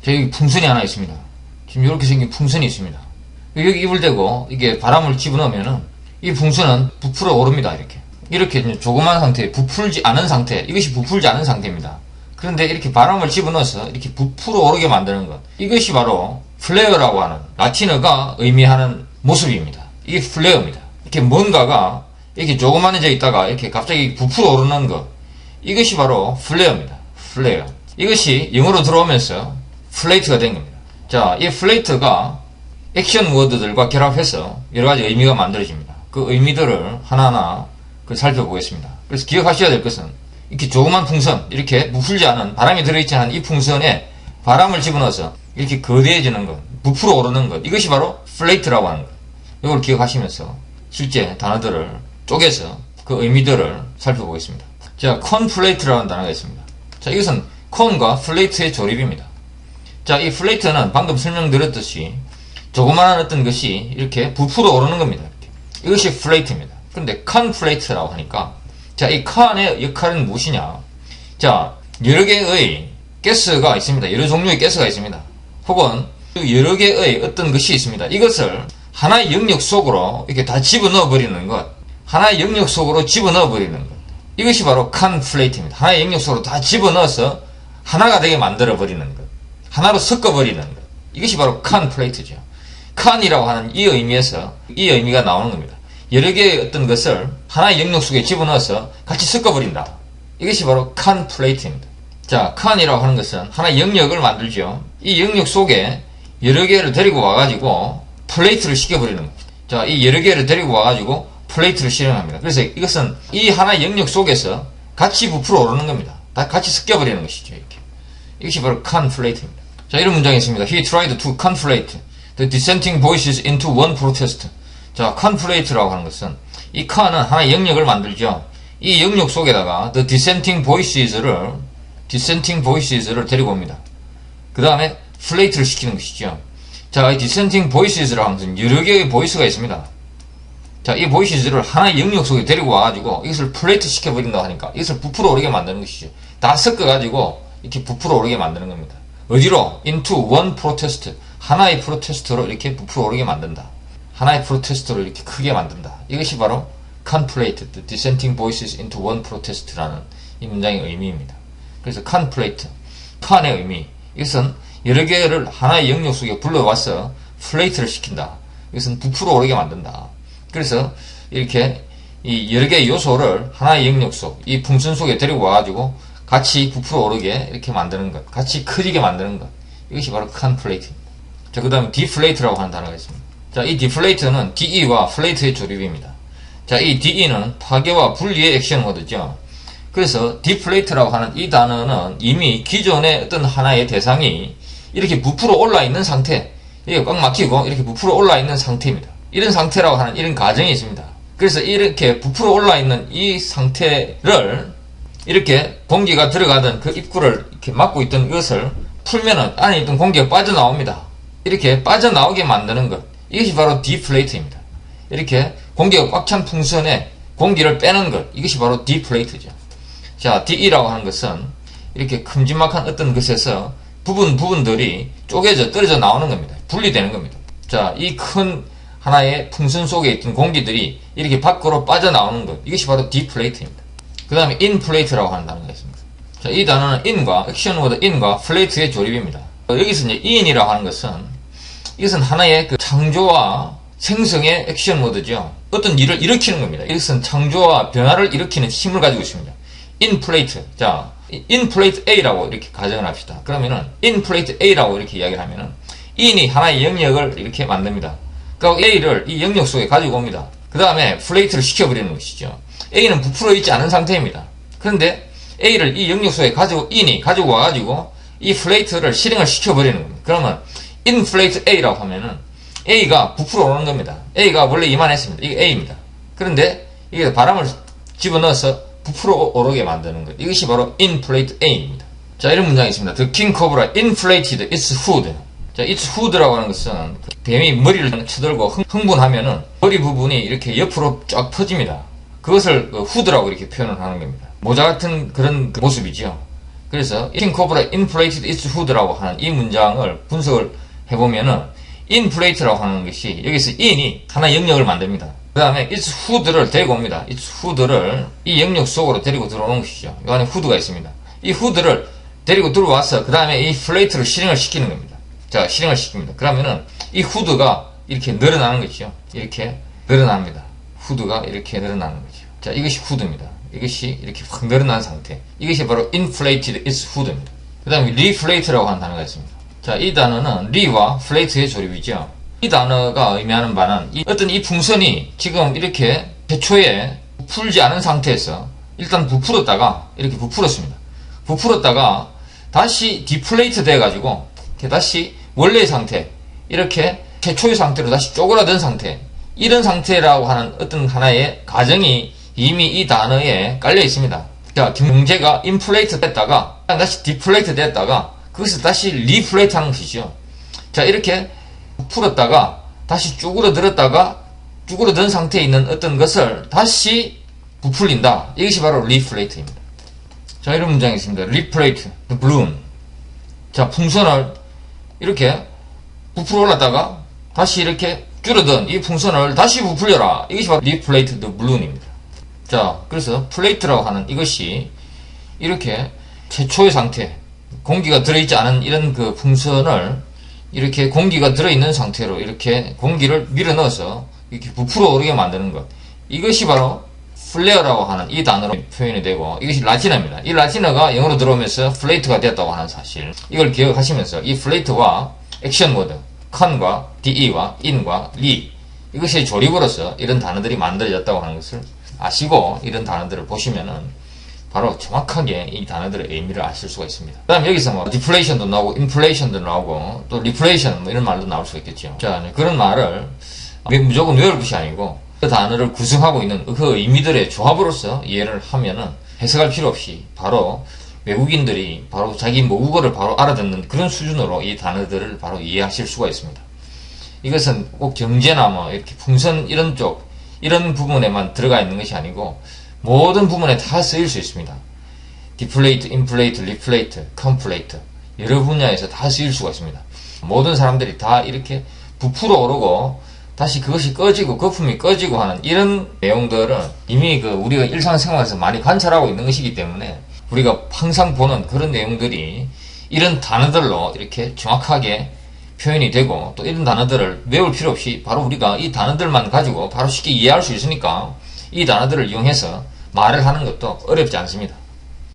자, 여기 풍선이 하나 있습니다. 지금 이렇게 생긴 풍선이 있습니다. 여기 입을 대고 이게 바람을 집어넣으면은 이 풍선은 부풀어 오릅니다. 이렇게 조그만 상태, 부풀지 않은 상태, 이것이 부풀지 않은 상태입니다. 그런데 이렇게 바람을 집어넣어서 이렇게 부풀어 오르게 만드는 것, 이것이 바로 플레어라고 하는 라틴어가 의미하는 모습입니다. 이게 플레어입니다. 이렇게 뭔가가 이렇게 조그만해져 있다가 이렇게 갑자기 부풀어 오르는 것, 이것이 바로 플레어입니다. 플레어. 이것이 영어로 들어오면서 플레이트가 된 겁니다. 자, 이 플레이트가 액션 워드들과 결합해서 여러 가지 의미가 만들어집니다. 그 의미들을 하나하나 살펴보겠습니다. 그래서 기억하셔야 될 것은 이렇게 조그만 풍선, 이렇게 부풀지 않은, 바람이 들어있지 않은 이 풍선에 바람을 집어넣어서 이렇게 거대해지는 것, 부풀어 오르는 것, 이것이 바로 플레이트라고 하는 것. 이걸 기억하시면서 실제 단어들을 쪼개서 그 의미들을 살펴보겠습니다. 자, 콘플레이트라는 단어가 있습니다. 자, 이것은 콘과 플레이트의 조립입니다. 자, 이 플레이트는 방금 설명드렸듯이 조그마한 어떤 것이 이렇게 부풀어 오르는 겁니다. 이것이 플레이트입니다. 그런데 콘플레이트라고 하니까, 자, 이 콘의 역할은 무엇이냐? 자, 여러 개의 가스가 있습니다. 여러 종류의 가스가 있습니다. 혹은 여러 개의 어떤 것이 있습니다. 이것을 하나의 영역 속으로 이렇게 다 집어넣어 버리는 것, 하나의 영역 속으로 집어넣어 버리는 것, 이것이 바로 콘플레이트입니다. 하나의 영역 속으로 다 집어넣어서 하나가 되게 만들어 버리는 것, 하나로 섞어 버리는 것, 이것이 바로 콘플레이트죠. 콘이라고 하는 이 의미에서 이 의미가 나오는 겁니다. 여러 개의 어떤 것을 하나의 영역 속에 집어넣어서 같이 섞어버린다. 이것이 바로 콘플레이트입니다. 자, 콘이라고 하는 것은 하나의 영역을 만들죠. 이 영역 속에 여러 개를 데리고 와가지고 플레이트를 시켜버리는 겁니다. 자, 이 여러 개를 데리고 와가지고 플레이트를 실행합니다. 그래서 이것은 이 하나의 영역 속에서 같이 부풀어 오르는 겁니다. 다 같이 섞여버리는 것이죠. 이것이 바로 콘플레이트입니다. 자, 이런 문장이 있습니다. He tried to conflate the dissenting voices into one protest. 자, 콘플레이트라고 하는 것은 이 콘은 하나의 영역을 만들죠. 이 영역 속에다가 the dissenting voices를 데리고 옵니다. 그 다음에 플레이트를 시키는 것이죠. 자, 이 dissenting voices라고 하는 것은 여러 개의 보이스가 있습니다. 자, 이 보이스를 하나의 영역 속에 데리고 와가지고 이것을 플레이트 시켜버린다고 하니까 이것을 부풀어 오르게 만드는 것이죠. 다 섞어가지고 이렇게 부풀어 오르게 만드는 겁니다. 어디로? into one protest. 하나의 프로테스트로 이렇게 부풀어 오르게 만든다. 하나의 프로테스트로 이렇게 크게 만든다. 이것이 바로 conflate, the dissenting voices into one protest라는 이 문장의 의미입니다. 그래서 conflate, 콘의 의미, 이것은 여러 개를 하나의 영역 속에 불러와서 플레이트를 시킨다. 이것은 부풀어 오르게 만든다. 그래서 이렇게 이 여러 개의 요소를 하나의 영역 속, 이 풍선 속에 데리고 와가지고 같이 부풀어 오르게 이렇게 만드는 것, 같이 커지게 만드는 것, 이것이 바로 conflate입니다. 자, 그 다음에 deflate라고 하는 단어가 있습니다. 자, 이 deflate는 DE와 플레이트의 조립입니다. 자, 이 DE는 파괴와 분리의 액션 워드죠. 그래서 deflate라고 하는 이 단어는 이미 기존의 어떤 하나의 대상이 이렇게 부풀어 올라 있는 상태, 이게 꽉 막히고 이렇게 부풀어 올라 있는 상태입니다. 이런 상태라고 하는 이런 가정이 있습니다. 그래서 이렇게 부풀어 올라 있는 이 상태를 이렇게 공기가 들어가던 그 입구를 이렇게 막고 있던 것을 풀면은 안에 있던 공기가 빠져나옵니다. 이렇게 빠져나오게 만드는 것, 이것이 바로 디플레이트입니다. 이렇게 공기가 꽉 찬 풍선에 공기를 빼는 것, 이것이 바로 디플레이트죠. 자, DE라고 하는 것은 이렇게 큼지막한 어떤 것에서 부분들이 쪼개져 떨어져 나오는 겁니다. 분리되는 겁니다. 자, 이 큰 하나의 풍선 속에 있던 공기들이 이렇게 밖으로 빠져나오는 것, 이것이 바로 디플레이트입니다. 그 다음에 인플레이트라고 하는 단어가 있습니다. 자, 이 단어는 in과, 액션 워드 in과 플레이트의 조립입니다. 여기서 이제 in이라고 하는 것은, 이것은 하나의 그 창조와 생성의 액션 워드죠. 어떤 일을 일으키는 겁니다. 이것은 창조와 변화를 일으키는 힘을 가지고 있습니다. 인플레이트. 자, 인플레이트 A라고 이렇게 가정을 합시다. 그러면은 인플레이트 A라고 이렇게 이야기를 하면은 in이 하나의 영역을 이렇게 만듭니다. 그리고 A를 이 영역 속에 가지고 옵니다. 그 다음에 플레이트를 시켜버리는 것이죠. A는 부풀어 있지 않은 상태입니다. 그런데 A를 이 영역 속에 인이 가지고 와가지고 이 플레이트를 실행을 시켜버리는 겁니다. 그러면 인플레이트 A라고 하면은 A가 부풀어 오르는 겁니다. A가 원래 이만했습니다. 이게 A입니다. 그런데 이게 바람을 집어넣어서 부풀어 오르게 만드는 것. 이것이 바로 인플레이트 A입니다. 자, 이런 문장이 있습니다. The king cobra inflated its hood. 자, its hood라고 하는 것은 그 뱀이 머리를 쳐들고 흥분하면은 머리 부분이 이렇게 옆으로 쫙 퍼집니다. 그것을 후드라고 이렇게 표현을 하는 겁니다. 모자 같은 그런 모습이죠. 그래서 King Cobra inflated its hood라고 하는 이 문장을 분석을 해보면은 inflate라고 하는 것이 여기서 in이 하나의 영역을 만듭니다. 그 다음에 its hood를 데리고 옵니다. its hood를 이 영역 속으로 데리고 들어오는 것이죠. 이 안에 후드가 있습니다. 이 후드를 데리고 들어와서 그 다음에 이 플레이트를 실행을 시키는 겁니다. 자, 실행을 시킵니다. 그러면은 이 후드가 이렇게 늘어나는 거죠. 이렇게 늘어납니다. 후드가 이렇게 늘어나는 거죠. 자, 이것이 후드입니다. 이것이 이렇게 확 늘어난 상태. 이것이 바로 inflated its hood입니다. 그 다음에 reflate라고 하는 단어가 있습니다. 자, 이 단어는 re와 flate의 조립이죠. 이 단어가 의미하는 바는 어떤 이 풍선이 지금 이렇게 최초에 부풀지 않은 상태에서 일단 부풀었다가 이렇게 부풀었습니다. 부풀었다가 다시 디플레이트 돼가지고 다시 원래의 상태, 이렇게 최초의 상태로 다시 쪼그라든 상태, 이런 상태라고 하는 어떤 하나의 가정이 이미 이 단어에 깔려 있습니다. 자, 경제가 인플레이트 됐다가 다시 디플레이트 됐다가 그것을 다시 리플레이트 하는 것이죠. 자, 이렇게 풀었다가 다시 쭈그러들었다가 쭈그러든 상태에 있는 어떤 것을 다시 부풀린다. 이것이 바로 리플레이트입니다. 자, 이런 문장이 있습니다. Reflate the balloon. 자, 풍선을 이렇게 부풀어 올랐다가 다시 이렇게 줄어든 이 풍선을 다시 부풀려라. 이것이 바로 Reflate the balloon입니다. 자, 그래서 플레이트라고 하는 이것이 이렇게 최초의 상태, 공기가 들어있지 않은 이런 그 풍선을 이렇게 공기가 들어있는 상태로 이렇게 공기를 밀어넣어서 이렇게 부풀어 오르게 만드는 것. 이것이 바로 플레어라고 하는 이 단어로 표현이 되고, 이것이 라틴어입니다. 이 라틴어가 영어로 들어오면서 플레이트가 되었다고 하는 사실, 이걸 기억하시면서 이 플레이트와 액션 모드, con과 de와 in과 li, 이것의 조립으로서 이런 단어들이 만들어졌다고 하는 것을 아시고 이런 단어들을 보시면은 바로 정확하게 이 단어들의 의미를 아실 수가 있습니다. 그 다음 여기서 뭐 디플레이션도 나오고 인플레이션도 나오고 또 리플레이션 뭐 이런 말도 나올 수가 있겠죠. 자, 그런 말을 무조건 외울 것이 아니고 그 단어를 구성하고 있는 그 의미들의 조합으로서 이해를 하면은 해석할 필요 없이 바로 외국인들이 바로 자기 모국어를 바로 알아듣는 그런 수준으로 이 단어들을 바로 이해하실 수가 있습니다. 이것은 꼭 경제나 뭐 이렇게 풍선 이런 쪽 이런 부분에만 들어가 있는 것이 아니고 모든 부분에 다 쓰일 수 있습니다. 디플레이트, 인플레이트, 리플레이트, 컴플레이트 여러 분야에서 다 쓰일 수가 있습니다. 모든 사람들이 다 이렇게 부풀어 오르고 다시 그것이 꺼지고 거품이 꺼지고 하는 이런 내용들은 이미 우리가 일상생활에서 많이 관찰하고 있는 것이기 때문에 우리가 항상 보는 그런 내용들이 이런 단어들로 이렇게 정확하게 표현이 되고 또 이런 단어들을 외울 필요 없이 바로 우리가 이 단어들만 가지고 바로 쉽게 이해할 수 있으니까 이 단어들을 이용해서 말을 하는 것도 어렵지 않습니다.